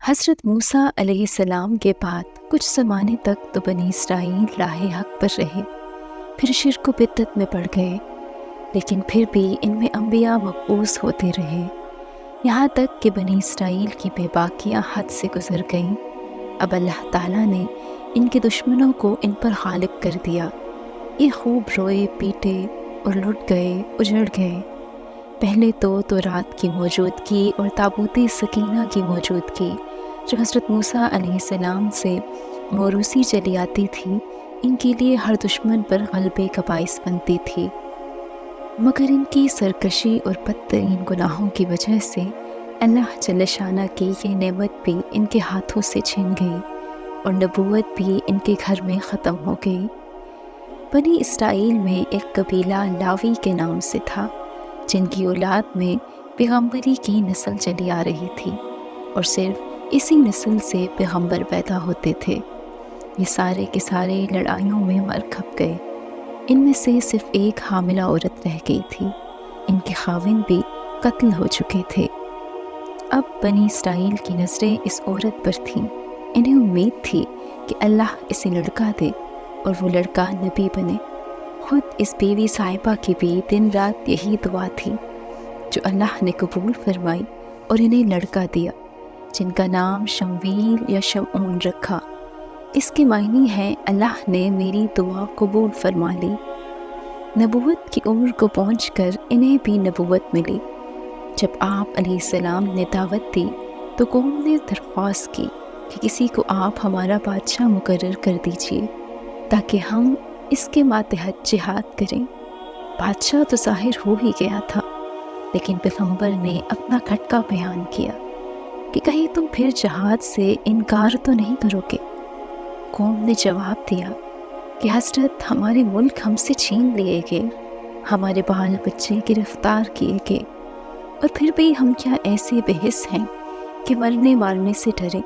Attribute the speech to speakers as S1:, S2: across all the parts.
S1: حضرت موسیٰ علیہ السلام کے بعد کچھ زمانے تک تو بنی اسرائیل راہ حق پر رہے، پھر شرک و بدعت میں پڑ گئے، لیکن پھر بھی ان میں انبیاء مبعوث ہوتے رہے، یہاں تک کہ بنی اسرائیل کی بے باکیاں حد سے گزر گئیں۔ اب اللہ تعالیٰ نے ان کے دشمنوں کو ان پر غالب کر دیا، یہ خوب روئے پیٹے اور لٹ گئے، اجڑ گئے۔ پہلے تو رات کی موجودگی اور تابوت سکینہ کی موجودگی جو حضرت موسیٰ علیہ السلام سے موروثی چلی آتی تھی، ان کے لیے ہر دشمن پر غلبے کا باعث بنتی تھی، مگر ان کی سرکشی اور بدترین گناہوں کی وجہ سے اللہ جل شانہ کی یہ نعمت بھی ان کے ہاتھوں سے چھن گئی اور نبوت بھی ان کے گھر میں ختم ہو گئی۔ بنی اسرائیل میں ایک قبیلہ لاوی کے نام سے تھا، جن کی اولاد میں پیغمبری کی نسل چلی آ رہی تھی، اور صرف اسی نسل سے پیغمبر پیدا ہوتے تھے۔ یہ سارے کے سارے لڑائیوں میں مر کھپ گئے، ان میں سے صرف ایک حاملہ عورت رہ گئی تھی، ان کے خاوند بھی قتل ہو چکے تھے۔ اب بنی اسرائیل کی نظریں اس عورت پر تھیں، انہیں امید تھی کہ اللہ اسے لڑکا دے اور وہ لڑکا نبی بنے۔ خود اس بیوی صاحبہ کی بھی دن رات یہی دعا تھی، جو اللہ نے قبول فرمائی اور انہیں لڑکا دیا، جن کا نام شمویل یا شمعون رکھا۔ اس کے معنی ہے اللہ نے میری دعا قبول فرما لی۔ نبوت کی عمر کو پہنچ کر انہیں بھی نبوت ملی۔ جب آپ علیہ السلام نے دعوت دی تو قوم نے درخواست کی کہ کسی کو آپ ہمارا بادشاہ مقرر کر دیجیے تاکہ ہم اس کے ماتحت جہاد کریں۔ بادشاہ تو ظاہر ہو ہی گیا تھا، لیکن پیغمبر نے اپنا کھٹکا بیان کیا کہ کہیں تم پھر جہاد سے انکار تو نہیں کرو گے۔ قوم نے جواب دیا کہ حضرت ہمارے ملک ہم سے چھین لیے گئے، ہمارے بال بچے گرفتار کیے گئے، اور پھر بھی ہم کیا ایسے بے حس ہیں کہ مرنے مارنے سے ڈریں۔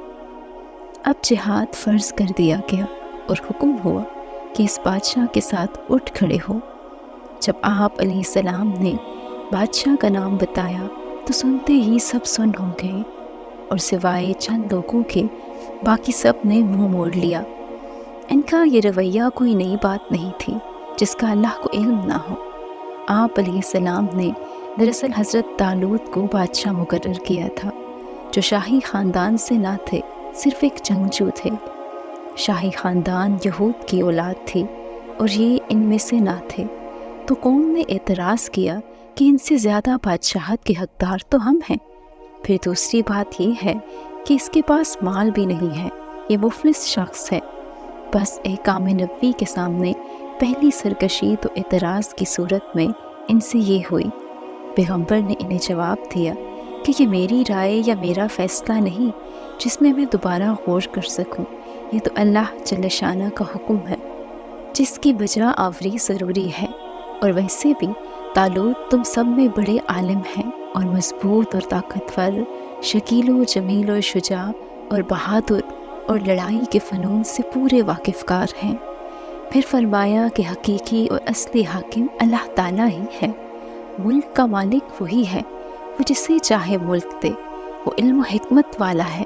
S1: اب جہاد فرض کر دیا گیا اور حکم ہوا کہ اس بادشاہ کے ساتھ اٹھ کھڑے ہو۔ جب آپ علیہ السلام نے بادشاہ کا نام بتایا تو سنتے ہی سب سن ہو گئے، اور سوائے چند لوگوں کے باقی سب نے منہ موڑ لیا۔ ان کا یہ رویہ کوئی نئی بات نہیں تھی جس کا اللہ کو علم نہ ہو۔ آپ علیہ السلام نے دراصل حضرت طالوت کو بادشاہ مقرر کیا تھا، جو شاہی خاندان سے نہ تھے، صرف ایک جنگجو تھے۔ شاہی خاندان یہود کی اولاد تھی اور یہ ان میں سے نہ تھے، تو قوم نے اعتراض کیا کہ ان سے زیادہ بادشاہت کے حقدار تو ہم ہیں۔ پھر دوسری بات یہ ہے کہ اس کے پاس مال بھی نہیں ہے، یہ مفلس شخص ہے۔ بس احکام نبوی کے سامنے پہلی سرکشی تو اعتراض کی صورت میں ان سے یہ ہوئی۔ پیغمبر نے انہیں جواب دیا کہ یہ میری رائے یا میرا فیصلہ نہیں جس میں میں دوبارہ غور کر سکوں، یہ تو اللہ جل شانہ کا حکم ہے جس کی بجا آوری ضروری ہے۔ اور ویسے بھی طالوت تم سب میں بڑے عالم ہیں اور مضبوط اور طاقتور، شکیل و جمیل و شجاع اور بہادر اور لڑائی کے فنون سے پورے واقف کار ہیں۔ پھر فرمایا کہ حقیقی اور اصلی حاکم اللہ تعالیٰ ہی ہے، ملک کا مالک وہی ہے، وہ جسے چاہے ملک دے، وہ علم و حکمت والا ہے،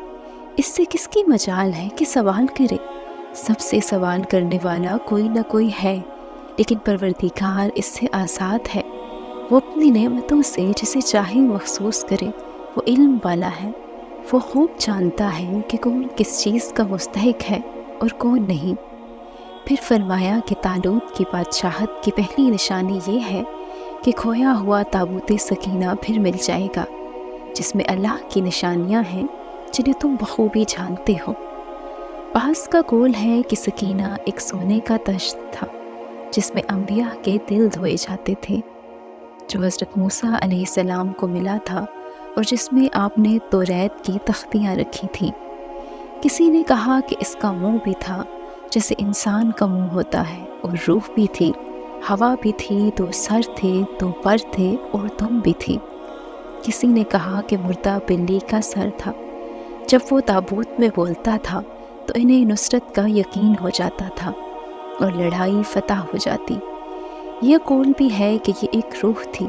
S1: اس سے کس کی مجال ہے کہ سوال کرے؟ سب سے سوال کرنے والا کوئی نہ کوئی ہے، لیکن پروردگار اس سے آزاد ہے، وہ اپنی نعمتوں سے جسے چاہے مخصوص کرے، وہ علم والا ہے، وہ خوب جانتا ہے کہ کون کس چیز کا مستحق ہے اور کون نہیں۔ پھر فرمایا کہ طالوت کی بادشاہت کی پہلی نشانی یہ ہے کہ کھویا ہوا تابوت سکینہ پھر مل جائے گا، جس میں اللہ کی نشانیاں ہیں جنہیں تم بخوبی جانتے ہو۔ بعض کا قول ہے کہ سکینہ ایک سونے کا تشت تھا جس میں انبیاء کے دل دھوئے جاتے تھے، جو حضرت موسیٰ علیہ السلام کو ملا تھا اور جس میں آپ نے توریت کی تختیاں رکھی تھیں۔ کسی نے کہا کہ اس کا منہ بھی تھا جیسے انسان کا منہ ہوتا ہے، اور روح بھی تھی، ہوا بھی تھی، 2 سر تھے، 2 پر تھے اور دم بھی تھی۔ کسی نے کہا کہ مردہ بلی کا سر تھا۔ جب وہ تابوت میں بولتا تھا تو انہیں نصرت کا یقین ہو جاتا تھا اور لڑائی فتح ہو جاتی۔ یہ قول بھی ہے کہ یہ ایک روح تھی۔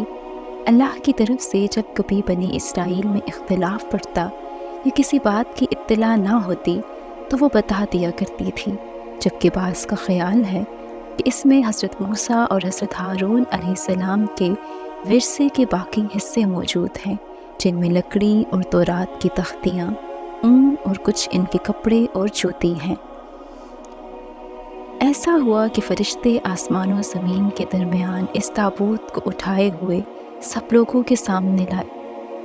S1: اللہ کی طرف سے جب کبھی بنی اسرائیل میں اختلاف پڑتا یا کسی بات کی اطلاع نہ ہوتی تو وہ بتا دیا کرتی تھی، جبکہ بعض کا خیال ہے کہ اس میں حضرت موسیٰ اور حضرت ہارون علیہ السلام کے ورثے کے باقی حصے موجود ہیں، جن میں لکڑی اور تورات کی تختیاں، اون اور کچھ ان کے کپڑے اور جوتی ہیں۔ ایسا ہوا کہ فرشتے آسمان و زمین کے درمیان اس تابوت کو اٹھائے ہوئے سب لوگوں کے سامنے لائے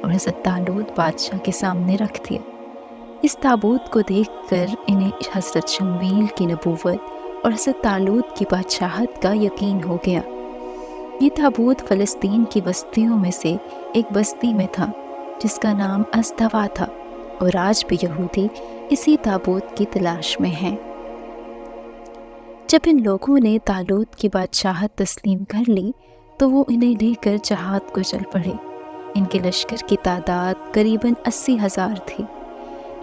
S1: اور حضرت طالوت بادشاہ کے سامنے رکھ دیا۔ اس تابوت کو دیکھ کر انہیں حضرت شمویل کی نبوت اور حضرت طالوت کی بادشاہت کا یقین ہو گیا۔ یہ تابوت فلسطین کی بستیوں میں سے ایک بستی میں تھا جس کا نام ازدوا تھا، اور آج بھی یہودی اسی تابوت کی تلاش میں ہیں۔ جب ان لوگوں نے طالوت کی بادشاہت تسلیم کر لی تو وہ انہیں لے کر جہاد کو چل پڑے۔ ان کے لشکر کی تعداد قریباً 80,000 تھی۔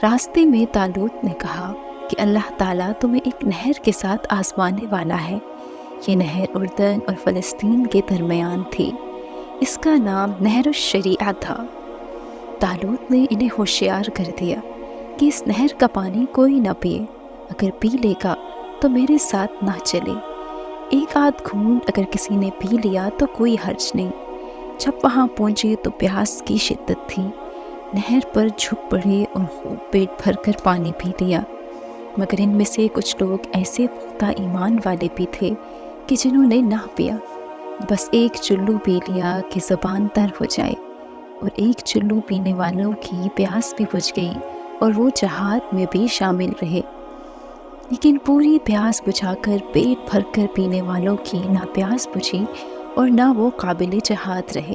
S1: راستے میں طالوت نے کہا کہ اللہ تعالیٰ تمہیں ایک نہر کے ساتھ آزمانے والا ہے۔ یہ نہر اردن اور فلسطین کے درمیان تھی۔ اس کا نام نہر الشریعہ تھا۔ طالوت نے انہیں ہوشیار کر دیا کہ اس نہر کا پانی کوئی نہ پیے، اگر پی لے گا تو میرے ساتھ نہ چلے۔ ایک آدھ گھونٹ اگر کسی نے پی لیا تو کوئی حرج نہیں۔ جب وہاں پہنچے تو پیاس کی شدت تھی، نہر پر جھک پڑے اور خوب پیٹ بھر کر پانی پی لیا، مگر ان میں سے کچھ لوگ ایسے پختہ ایمان والے بھی تھے کہ جنہوں نے نہ پیا، بس ایک چلو پی لیا کہ زبان تر ہو جائے، اور ایک چلو پینے والوں کی پیاس بھی بجھ گئی اور وہ جہاد میں بھی شامل رہے۔ لیکن پوری پیاس بجھا کر پیٹ بھر کر پینے والوں کی نہ پیاس بجھی اور نہ وہ قابل جہاد رہے۔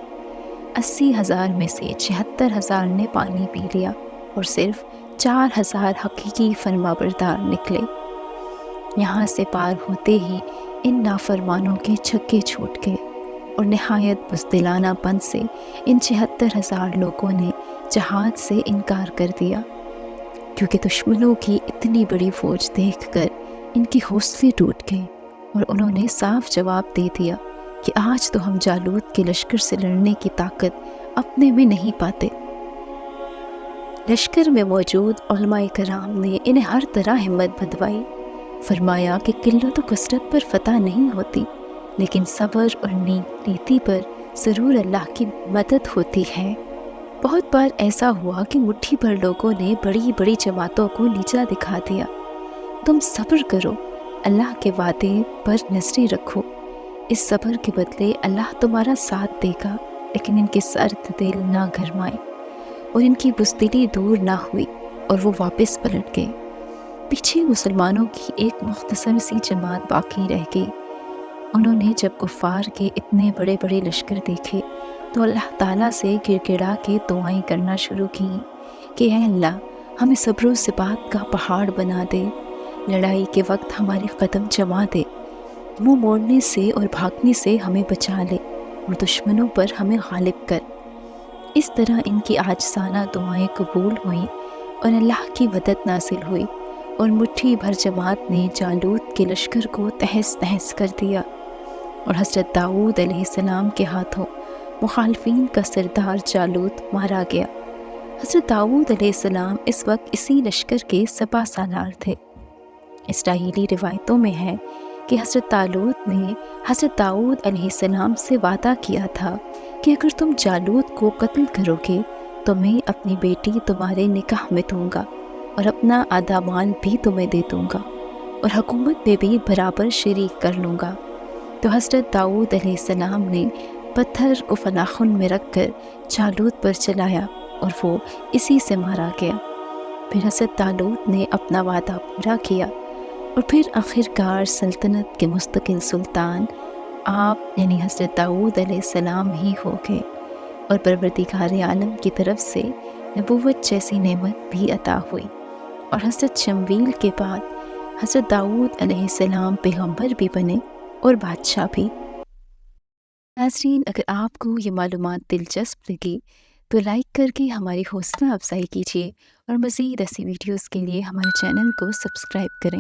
S1: 80,000 میں سے 76,000 نے پانی پی لیا اور صرف 4,000 حقیقی فرما بردار نکلے۔ یہاں سے پار ہوتے ہی ان نافرمانوں کے چھکے چھوٹ گئے اور نہایت بزدلانہ پن سے ان 76,000 لوگوں نے جہاد سے انکار کر دیا، کیونکہ دشمنوں کی اتنی بڑی فوج دیکھ کر ان کی حوصلے ٹوٹ گئے اور انہوں نے صاف جواب دے دیا کہ آج تو ہم جالوت کے لشکر سے لڑنے کی طاقت اپنے میں نہیں پاتے۔ لشکر میں موجود علماء کرام نے انہیں ہر طرح ہمت بندھوائی، فرمایا کہ قلت و کثرت پر فتح نہیں ہوتی، لیکن صبر اور نیتی پر ضرور اللہ کی مدد ہوتی ہے۔ بہت بار ایسا ہوا کہ مٹھی بھر لوگوں نے بڑی بڑی جماعتوں کو نیچا دکھا دیا۔ تم صبر کرو، اللہ کے وعدے پر نظریں رکھو، اس صبر کے بدلے اللہ تمہارا ساتھ دے گا، لیکن ان کے سرد دل نہ گرمائے اور ان کی بزدلی دور نہ ہوئی اور وہ واپس پلٹ گئے۔ پیچھے مسلمانوں کی ایک مختصر سی جماعت باقی رہ گئی۔ انہوں نے جب کفار کے اتنے بڑے بڑے لشکر دیکھے تو اللہ تعالیٰ سے گڑ گڑا کے دعائیں کرنا شروع کی کہ اے اللہ، ہمیں صبر و ثبات کا پہاڑ بنا دے، لڑائی کے وقت ہمارے قدم جما دے، منہ موڑنے سے اور بھاگنے سے ہمیں بچا لے اور دشمنوں پر ہمیں غالب کر۔ اس طرح ان کی عاجزانہ دعائیں قبول ہوئیں اور اللہ کی مدد نازل ہوئی، اور مٹھی بھر جماعت نے جالوت کے لشکر کو تہس نہس کر دیا، اور حضرت داؤد علیہ السلام کے ہاتھوں مخالفین کا سردار جالوت مارا گیا۔ حضرت داؤد علیہ السلام اس وقت اسی لشکر کے 7 سالار تھے۔ اسرائیلی روایتوں میں ہے کہ حضرت طالوت نے حضرت داؤد علیہ السلام سے وعدہ کیا تھا کہ اگر تم جالوت کو قتل کرو گے تو میں اپنی بیٹی تمہارے نکاح میں دوں گا اور اپنا آدھا مال بھی تمہیں دے دوں گا اور حکومت میں بھی برابر شریک کر لوں گا۔ تو حضرت داؤد علیہ السلام نے پتھر کو فلاخن میں رکھ کر جالوت پر چلایا اور وہ اسی سے مارا گیا۔ پھر حضرت طالوت نے اپنا وعدہ پورا کیا اور پھر آخرکار سلطنت کے مستقل سلطان آپ یعنی حضرت داؤد علیہ السلام ہی ہو گئے، اور پروردگار عالم کی طرف سے نبوت جیسی نعمت بھی عطا ہوئی، اور حضرت شمویل کے بعد حضرت داؤد علیہ السلام پیغمبر بھی بنے اور بادشاہ بھی۔ ناظرین، اگر آپ کو یہ معلومات دلچسپ لگی تو لائک کر کے ہماری حوصلہ افزائی کیجیے، اور مزید ایسی ویڈیوز کے لیے ہمارے چینل کو سبسکرائب کریں۔